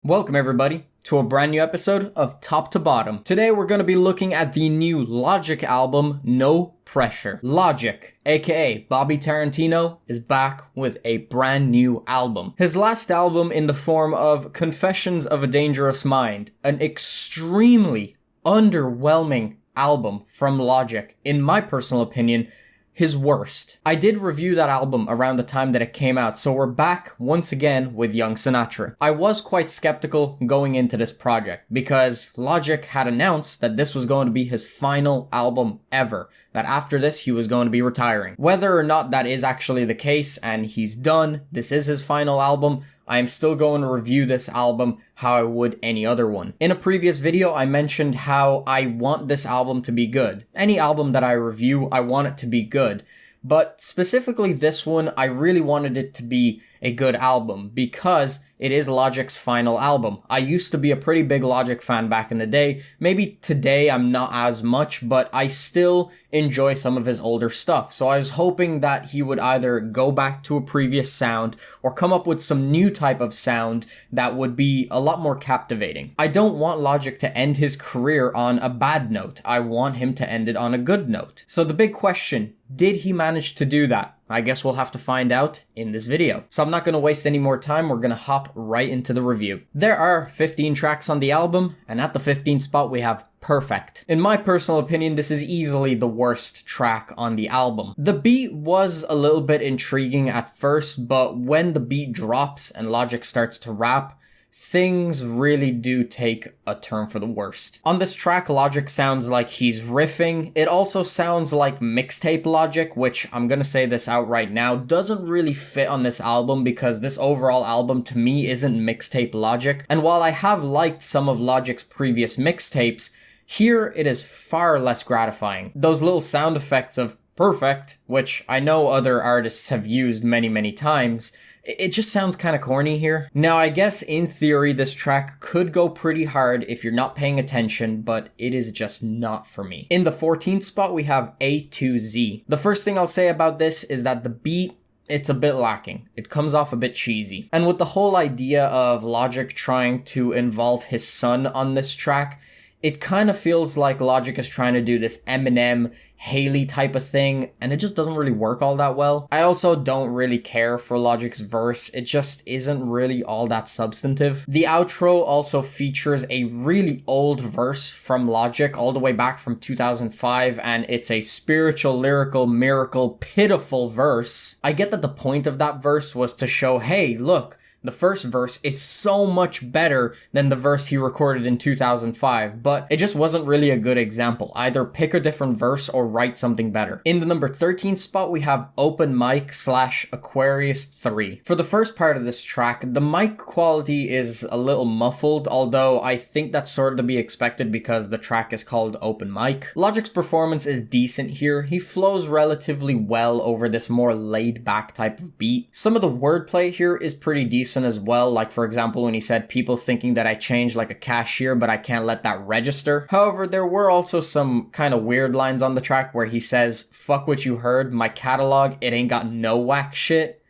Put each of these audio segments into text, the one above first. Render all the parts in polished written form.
Welcome everybody to a brand new episode of Top to Bottom. Today we're going to be looking at the new Logic album, No Pressure. Logic, aka Bobby Tarantino, is back with a brand new album. His last album in the form of Confessions of a Dangerous Mind, an extremely underwhelming album from Logic, in my personal opinion, his worst. I did review that album around the time that it came out, so we're back once again with Young Sinatra. I was quite skeptical going into this project because Logic had announced that this was going to be his final album ever, that after this he was going to be retiring. Whether or not that is actually the case and he's done, this is his final album, I am still going to review this album how I would any other one. In a previous video, I mentioned how I want this album to be good. Any album that I review, I want it to be good. But specifically this one, I really wanted it to be a good album because it is Logic's final album. I used to be a pretty big Logic fan back in the day. Maybe today I'm not as much, but I still enjoy some of his older stuff. So I was hoping that he would either go back to a previous sound or come up with some new type of sound that would be a lot more captivating. I don't want Logic to end his career on a bad note. I want him to end it on a good note. So the big question, did he manage to do that? I guess we'll have to find out in this video. So I'm not going to waste any more time, we're going to hop right into the review. There are 15 tracks on the album, and at the 15th spot we have Perfect. In my personal opinion, this is easily the worst track on the album. The beat was a little bit intriguing at first, but when the beat drops and Logic starts to rap, things really do take a turn for the worst. On this track, Logic sounds like he's riffing. It also sounds like mixtape Logic, which I'm gonna say this out right now, doesn't really fit on this album because this overall album to me isn't mixtape Logic. And while I have liked some of Logic's previous mixtapes, here it is far less gratifying. Those little sound effects of perfect, which I know other artists have used many times, it just sounds kind of corny here. Now, I guess in theory, this track could go pretty hard if you're not paying attention, but it is just not for me. In the 14th spot, we have A to Z. The first thing I'll say about this is that the beat, it's a bit lacking. It comes off a bit cheesy. And with the whole idea of Logic trying to involve his son on this track, it kind of feels like Logic is trying to do this Eminem, Haley type of thing, and it just doesn't really work all that well. I also don't really care for Logic's verse, it just isn't really all that substantive. The outro also features a really old verse from Logic, all the way back from 2005, and it's a spiritual, lyrical, miracle, pitiful verse. I get that the point of that verse was to show, hey, look, the first verse is so much better than the verse he recorded in 2005, but it just wasn't really a good example. Either pick a different verse or write something better. In the number 13 spot, we have Open Mic / Aquarius 3. For the first part of this track, the mic quality is a little muffled, although I think that's sort of to be expected because the track is called Open Mic. Logic's performance is decent here. He flows relatively well over this more laid back type of beat. Some of the wordplay here is pretty decent as well, like for example when he said people thinking that I changed like a cashier but I can't let that register. However, there were also some kind of weird lines on the track where he says, fuck what you heard, my catalog, it ain't got no whack shit.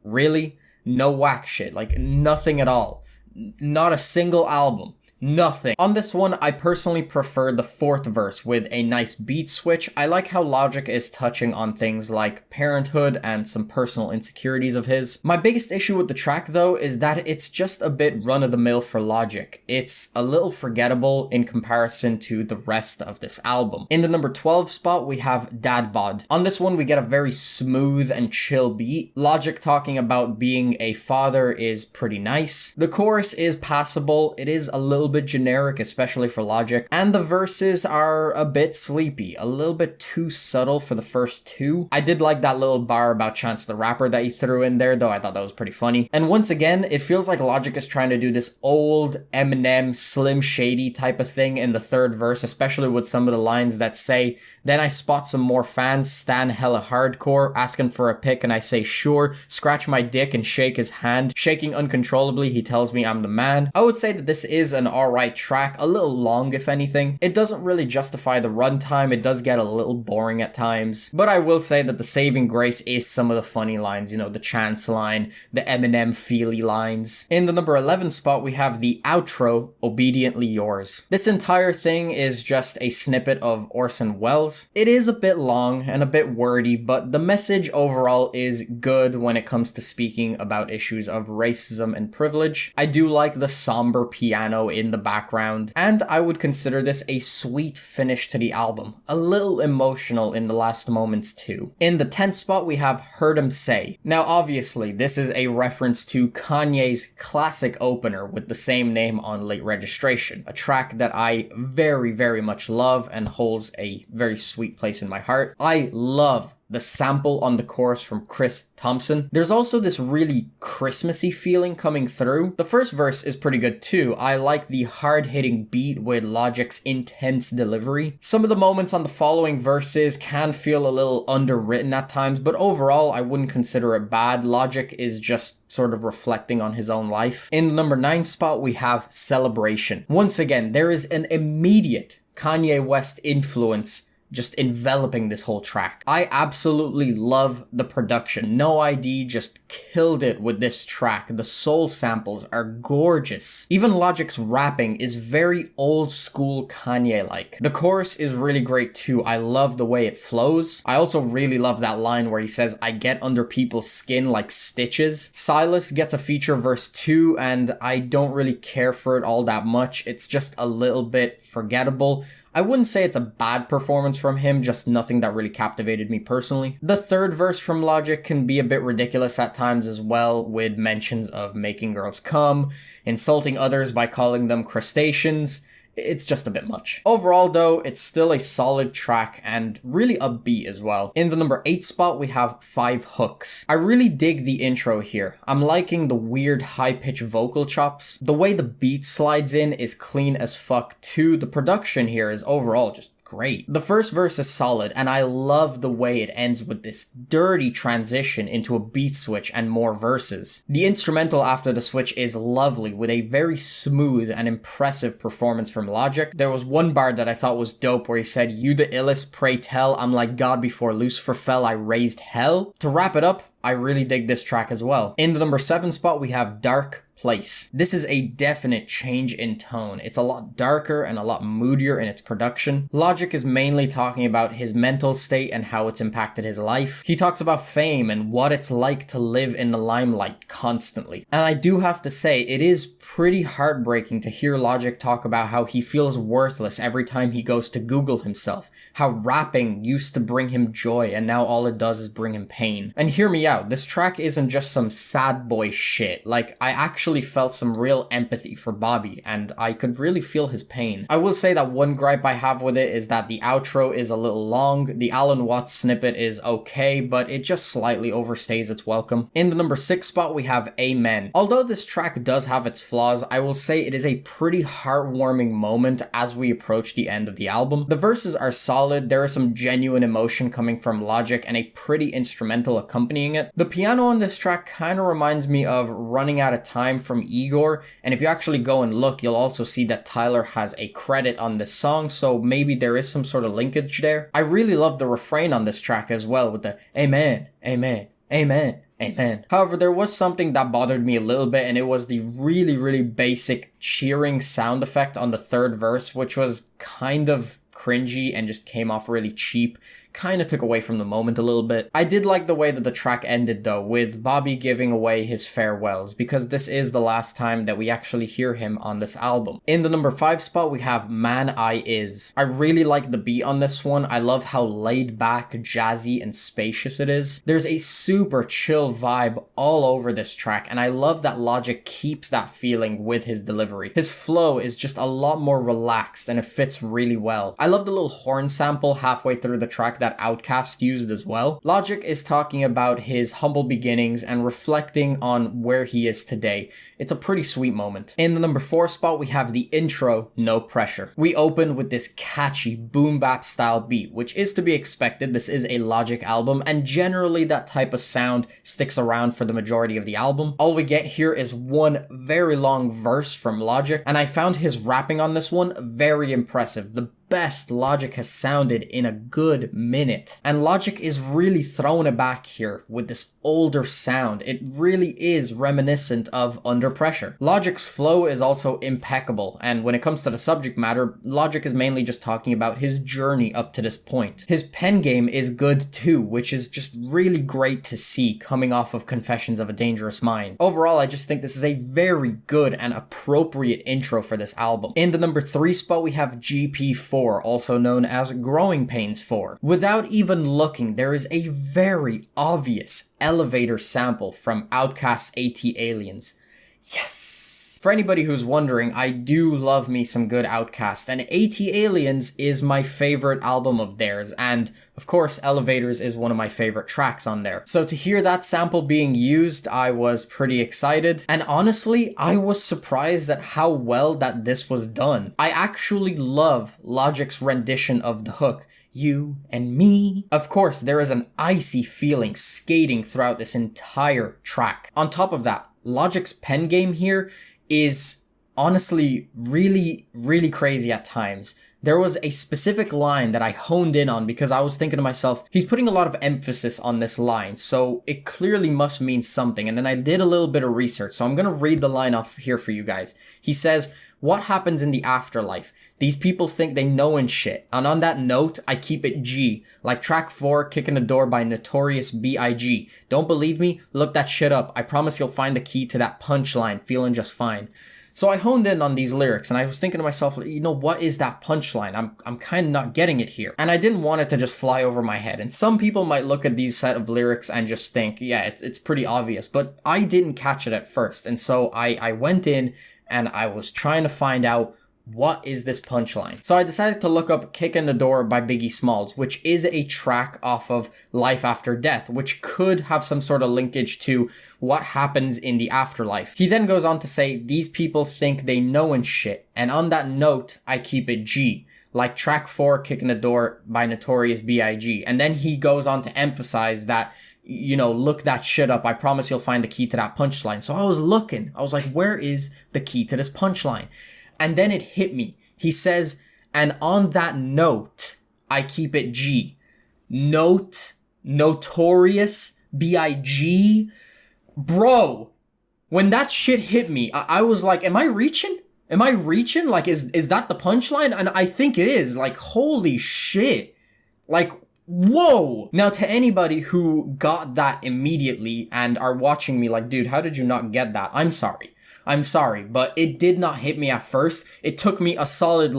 Really? No whack shit, like nothing at all. Not a single album. Nothing. On this one, I personally prefer the fourth verse with a nice beat switch. I like how Logic is touching on things like parenthood and some personal insecurities of his. My biggest issue with the track though is that it's just a bit run-of-the-mill for Logic. It's a little forgettable in comparison to the rest of this album. In the number 12 spot, we have DadBod. On this one, we get a very smooth and chill beat. Logic talking about being a father is pretty nice. The chorus is passable. It is a little bit generic, especially for Logic, and the verses are a bit sleepy, a little bit too subtle for the first two. I did like that little bar about Chance the Rapper that he threw in there, though I thought that was pretty funny. And once again, it feels like Logic is trying to do this old Eminem, Slim Shady type of thing in the third verse, especially with some of the lines that say, then I spot some more fans, stan hella hardcore, asking for a pic and I say sure, scratch my dick and shake his hand, shaking uncontrollably, he tells me I'm the man. I would say that this is an alright track, a little long if anything. It doesn't really justify the runtime, it does get a little boring at times, but I will say that the saving grace is some of the funny lines, you know, the Chance line, the Eminem feely lines. In the number 11 spot, we have the outro, Obediently Yours. This entire thing is just a snippet of Orson Welles. It is a bit long and a bit wordy, but the message overall is good when it comes to speaking about issues of racism and privilege. I do like the somber piano in the background, and I would consider this a sweet finish to the album. A little emotional in the last moments too. In the 10th spot, we have Heard 'Em Say. Now obviously, this is a reference to Kanye's classic opener with the same name on Late Registration, a track that I very, very much love and holds a very sweet place in my heart. I love the sample on the chorus from Chris Thompson. There's also this really Christmassy feeling coming through. The first verse is pretty good too. I like the hard-hitting beat with Logic's intense delivery. Some of the moments on the following verses can feel a little underwritten at times, but overall I wouldn't consider it bad. Logic is just sort of reflecting on his own life. In the number 9 spot, we have Celebration. Once again, there is an immediate Kanye West influence just enveloping this whole track. I absolutely love the production. No ID just killed it with this track. The soul samples are gorgeous. Even Logic's rapping is very old school Kanye-like. The chorus is really great too. I love the way it flows. I also really love that line where he says, "I get under people's skin like stitches." Silas gets a feature verse too, and I don't really care for it all that much. It's just a little bit forgettable. I wouldn't say it's a bad performance from him, just nothing that really captivated me personally. The third verse from Logic can be a bit ridiculous at times as well, with mentions of making girls come, insulting others by calling them crustaceans. It's just a bit much. Overall though, it's still a solid track and really upbeat as well. In the number 8 spot, we have 5 Hooks. I really dig the intro here. I'm liking the weird high-pitched vocal chops. The way the beat slides in is clean as fuck too. The production here is overall just great. The first verse is solid, and I love the way it ends with this dirty transition into a beat switch and more verses. The instrumental after the switch is lovely, with a very smooth and impressive performance from Logic. There was one bar that I thought was dope where he said, "You the illest, pray tell, I'm like God before Lucifer fell, I raised hell." To wrap it up, I really dig this track as well. In the number 7 spot, we have Dark Place. This is a definite change in tone. It's a lot darker and a lot moodier in its production. Logic is mainly talking about his mental state and how it's impacted his life. He talks about fame and what it's like to live in the limelight constantly. And I do have to say, it is pretty heartbreaking to hear Logic talk about how he feels worthless every time he goes to Google himself, how rapping used to bring him joy and now all it does is bring him pain. And hear me out, this track isn't just some sad boy shit. Like, I actually felt some real empathy for Bobby and I could really feel his pain. I will say that one gripe I have with it is that the outro is a little long. The Alan Watts snippet is okay, but it just slightly overstays its welcome. In the number 6 spot, we have Amen. Although this track does have its flaws, I will say it is a pretty heartwarming moment as we approach the end of the album. The verses are solid, there is some genuine emotion coming from Logic and a pretty instrumental accompanying it. The piano on this track kind of reminds me of Running Out of Time from Igor, and if you actually go and look, you'll also see that Tyler has a credit on this song, so maybe there is some sort of linkage there. I really love the refrain on this track as well, with the "Amen, Amen, Amen, Amen." However, there was something that bothered me a little bit, and it was the really basic cheering sound effect on the third verse, which was kind of cringy and just came off really cheap. Kind of took away from the moment a little bit. I did like the way that the track ended though, with Bobby giving away his farewells, because this is the last time that we actually hear him on this album. In the number 5 spot, we have Man I Is. I really like the beat on this one. I love how laid back, jazzy, and spacious it is. There's a super chill vibe all over this track, and I love that Logic keeps that feeling with his delivery. His flow is just a lot more relaxed and it fits really well. I love the little horn sample halfway through the track that that Outkast used as well. Logic is talking about his humble beginnings and reflecting on where he is today. It's a pretty sweet moment. In the number 4 spot, we have the intro, No Pressure. We open with this catchy boom bap style beat, which is to be expected. This is a Logic album, and generally that type of sound sticks around for the majority of the album. All we get here is one very long verse from Logic, and I found his rapping on this one very impressive. The best Logic has sounded in a good minute. And Logic is really throwing it back here with this older sound. It really is reminiscent of Under Pressure. Logic's flow is also impeccable, and when it comes to the subject matter, Logic is mainly just talking about his journey up to this point. His pen game is good too, which is just really great to see coming off of Confessions of a Dangerous Mind. Overall, I just think this is a very good and appropriate intro for this album. In the number 3 spot, we have GP4, also known as Growing Pains 4. Without even looking, there is a very obvious elevator sample from Outkast's AT Aliens. Yes! For anybody who's wondering, I do love me some good Outkast, and AT Aliens is my favorite album of theirs, and of course, Elevators is one of my favorite tracks on there. So to hear that sample being used, I was pretty excited. And honestly, I was surprised at how well that this was done. I actually love Logic's rendition of the hook. You and me. Of course, there is an icy feeling skating throughout this entire track. On top of that, Logic's pen game here is honestly really, really crazy at times. There was a specific line that I honed in on because I was thinking to myself, he's putting a lot of emphasis on this line, so it clearly must mean something. And then I did a little bit of research, so I'm going to read the line off here for you guys. He says, "What happens in the afterlife? These people think they know and shit. And on that note, I keep it G. Like track 4, Kicking the Door by Notorious B.I.G. Don't believe me? Look that shit up. I promise you'll find the key to that punchline. Feeling just fine." So I honed in on these lyrics and I was thinking to myself, you know, what is that punchline? I'm kind of not getting it here. And I didn't want it to just fly over my head. And some people might look at these set of lyrics and just think, yeah, it's pretty obvious. But I didn't catch it at first. And so I went in and I was trying to find out, what is this punchline? So I decided to look up Kick in the Door by Biggie Smalls, which is a track off of Life After Death, which could have some sort of linkage to what happens in the afterlife. He then goes on to say, these people think they know and shit, and on that note, I keep it G. Like track 4, Kick in the Door by Notorious B.I.G. And then he goes on to emphasize that, you know, look that shit up. I promise you'll find the key to that punchline. So I was looking. I was like, where is the key to this punchline? And then it hit me. He says, and on that note, I keep it G. Note, Notorious, B.I.G. Bro, when that shit hit me, I was like, am I reaching? Am I reaching? Like, is that the punchline? And I think it is. Like, holy shit. Like, whoa. Now, to anybody who got that immediately and are watching me like, dude, how did you not get that? I'm sorry, but it did not hit me at first. It took me a solid,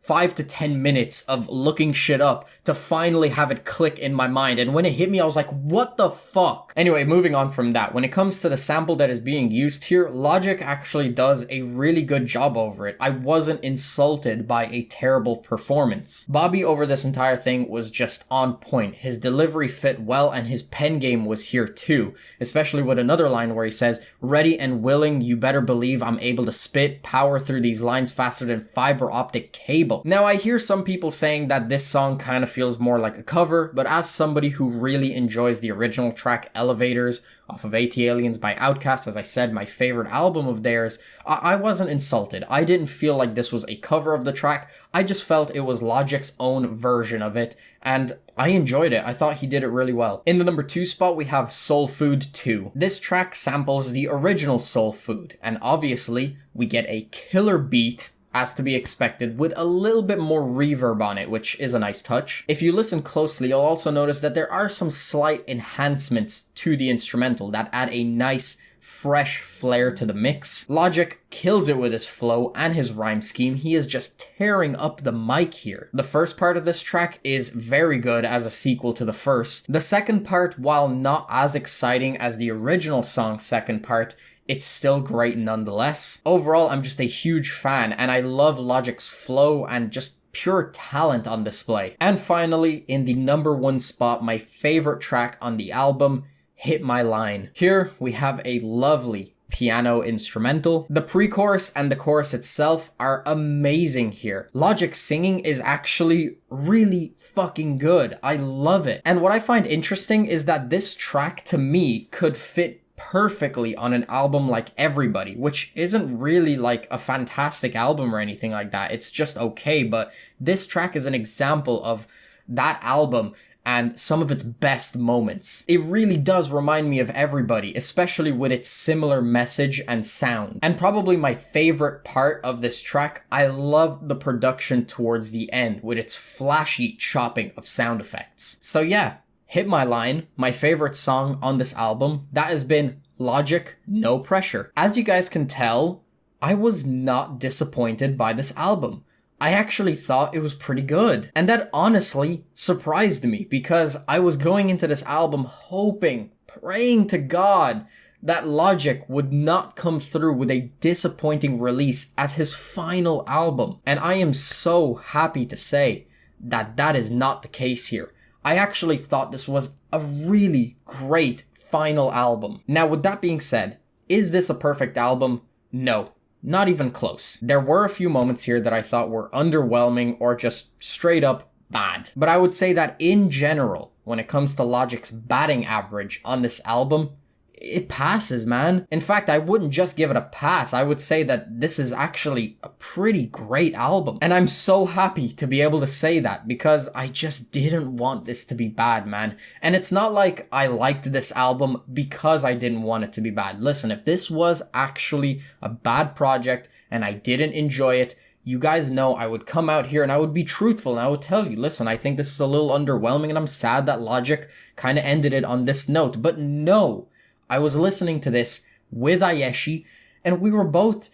5 to 10 minutes of looking shit up to finally have it click in my mind. And when it hit me, I was like, what the fuck? Anyway, moving on from that. When it comes to the sample that is being used here, Logic actually does a really good job over it. I wasn't insulted by a terrible performance. Bobby over this entire thing was just on point. His delivery fit well and his pen game was here too. Especially with another line where he says, ready and willing, you better believe I'm able to spit power through these lines faster than fiber optic cable. Now, I hear some people saying that this song kind of feels more like a cover, but as somebody who really enjoys the original track Elevators off of AT Aliens by Outkast, as I said, my favorite album of theirs, I wasn't insulted. I didn't feel like this was a cover of the track. I just felt it was Logic's own version of it, and I enjoyed it. I thought he did it really well. In the number 2 spot, we have Soul Food 2. This track samples the original Soul Food, and obviously, we get a killer beat, as to be expected, with a little bit more reverb on it, which is a nice touch. If you listen closely, you'll also notice that there are some slight enhancements to the instrumental that add a nice, fresh flair to the mix. Logic kills it with his flow and his rhyme scheme. He is just tearing up the mic here. The first part of this track is very good as a sequel to the first. The second part, while not as exciting as the original song's second part, it's still great nonetheless. Overall, I'm just a huge fan, and I love Logic's flow and just pure talent on display. And finally, in the number 1 spot, my favorite track on the album, Hit My Line. Here we have a lovely piano instrumental. The pre-chorus and the chorus itself are amazing here. Logic's singing is actually really fucking good. I love it. And what I find interesting is that this track to me could fit perfectly on an album like Everybody, which isn't really like a fantastic album or anything like that. It's just okay, but this track is an example of that album and some of its best moments. It really does remind me of Everybody, especially with its similar message and sound. And probably my favorite part of this track, I love the production towards the end with its flashy chopping of sound effects. So yeah, Hit My Line, my favorite song on this album, that has been Logic, No Pressure. As you guys can tell, I was not disappointed by this album. I actually thought it was pretty good. And that honestly surprised me because I was going into this album hoping, praying to God that Logic would not come through with a disappointing release as his final album. And I am so happy to say that that is not the case here. I actually thought this was a really great final album. Now, with that being said, is this a perfect album? No. Not even close. There were a few moments here that I thought were underwhelming or just straight up bad. But I would say that in general, when it comes to Logic's batting average on this album, it passes, man. In fact, I wouldn't just give it a pass. I would say that this is actually a pretty great album. And I'm so happy to be able to say that because I just didn't want this to be bad, man. And it's not like I liked this album because I didn't want it to be bad. Listen, if this was actually a bad project and I didn't enjoy it, you guys know I would come out here and I would be truthful and I would tell you, listen, I think this is a little underwhelming and I'm sad that Logic kind of ended it on this note. But no. I was listening to this with Ayeshi, and we were both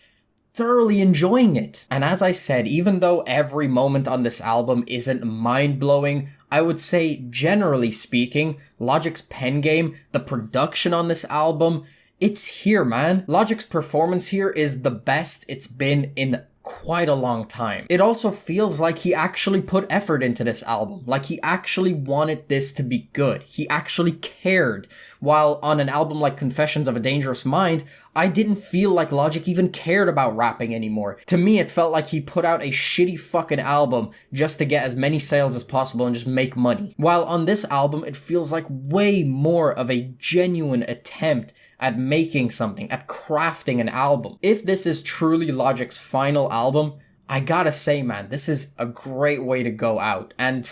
thoroughly enjoying it. And as I said, even though every moment on this album isn't mind-blowing, I would say, generally speaking, Logic's pen game, the production on this album, it's here, man. Logic's performance here is the best it's been in quite a long time. It also feels like he actually put effort into this album, like he actually wanted this to be good. He actually cared. While on an album like Confessions of a Dangerous Mind, I didn't feel like Logic even cared about rapping anymore. To me, it felt like he put out a shitty fucking album just to get as many sales as possible and just make money. While on this album, it feels like way more of a genuine attempt at making something, at crafting an album. If this is truly Logic's final album, I gotta say, man, this is a great way to go out, and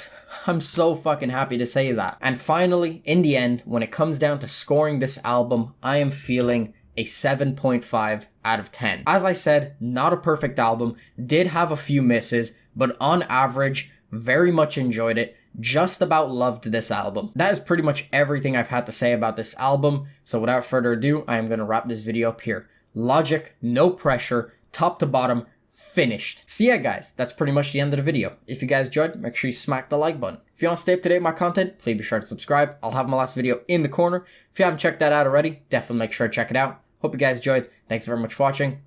I'm so fucking happy to say that. And finally, in the end, when it comes down to scoring this album, I am feeling a 7.5 out of 10. As I said, not a perfect album, did have a few misses, but on average, very much enjoyed it. Just about loved this album. That is pretty much everything I've had to say about this album, so without further ado, I am going to wrap this video up here. Logic, No Pressure, top to bottom, finished. So yeah guys, that's pretty much the end of the video. If you guys enjoyed, make sure you smack the like button. If you want to stay up to date with my content, please be sure to subscribe. I'll have my last video in the corner. If you haven't checked that out already, definitely make sure to check it out. Hope you guys enjoyed. Thanks very much for watching.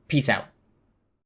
Peace out.